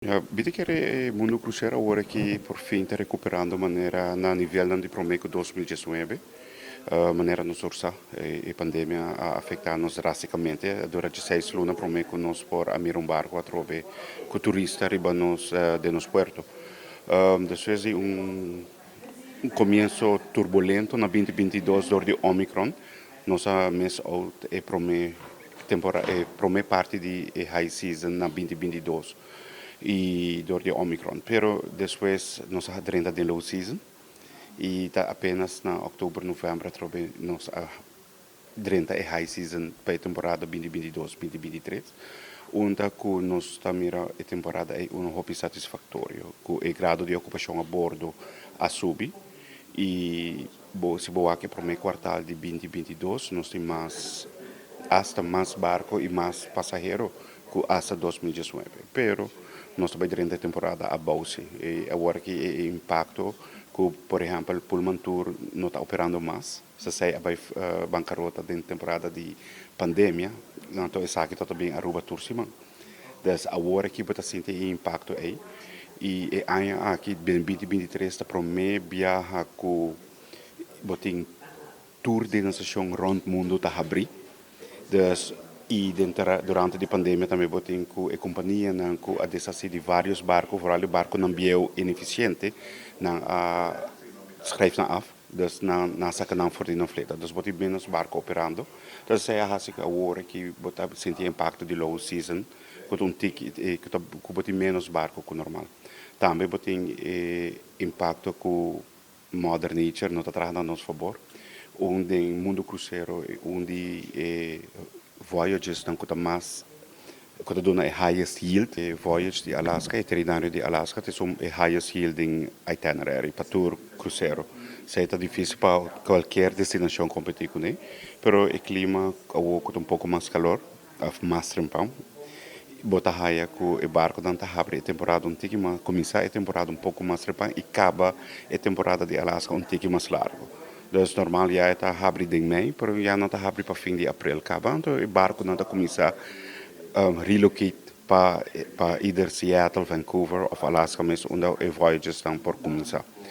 Vedi che il mondo crucero ora che por fin está recuperando maneira na nível de Promeco 2019, maneira nos ursa e pandemia a afetar-nos drasticamente. Durante 6 luna Promeco nos por amir um barco a trove com turista riba nos de nos puerto. Depois de começo turbulento na 2022 door de Omicron, nossa mês out e prome parte de high season na 2022 e door de Omicron. Pero depois nós adrenda de low season e tá apenas na outubro, novembro trobe nós adrenda e high season para a temporada 2022-2023. Onde que nós também a temporada é hobby satisfatório, com o grado de ocupação a bordo a subir e se boa que para o quartal de 2022 nós temos mais barco e mais passageiro que hasta 2019. Pero nós também durante a temporada a base e agora que o impacto que, por exemplo, o Pullman Tour não está operando mais, se sai a bancarrota dentro da temporada de pandemia, então essa aqui está também Aruba Tour Simão. Então agora que você sente o impacto aí e ano aqui 2023 está para mim viajar com botin tour de nação rond mundo está abrir. Dus e durante a pandemia também botin com a companhia não com a desastre de vários barcos, vooral barco não bio ineficiente, não schrijft na af. Dus na sacanagem voor die fleta. Dus botin menos barco operando. Dus zij hartstikke agora que botar sentir impacto de low season, com ticket que botin menos barco que normal. Também botin impacto com Mother Nature não está trabalhando a nosso favor, onde o mundo cruzeiro, onde voyages não custa mais, quando dona highest yield, voyage de Alaska, itinerário de Alaska, tem highest yielding itinerary para tour cruzeiro. Sei está difícil para qualquer destinação competir com ele, pero o clima é pouco mais calor, mais trempão. Bota raia com o barco não está abre a temporada mas começar a temporada pouco mais trempão e acaba a temporada de Alaska mais largo. Então, normal já está abre em maio, mas já não está abre para fim de abril. Acaba, então o barco não está começar relocate para either Seattle, Vancouver ou Alaska, mas onde o voyages estão por começar.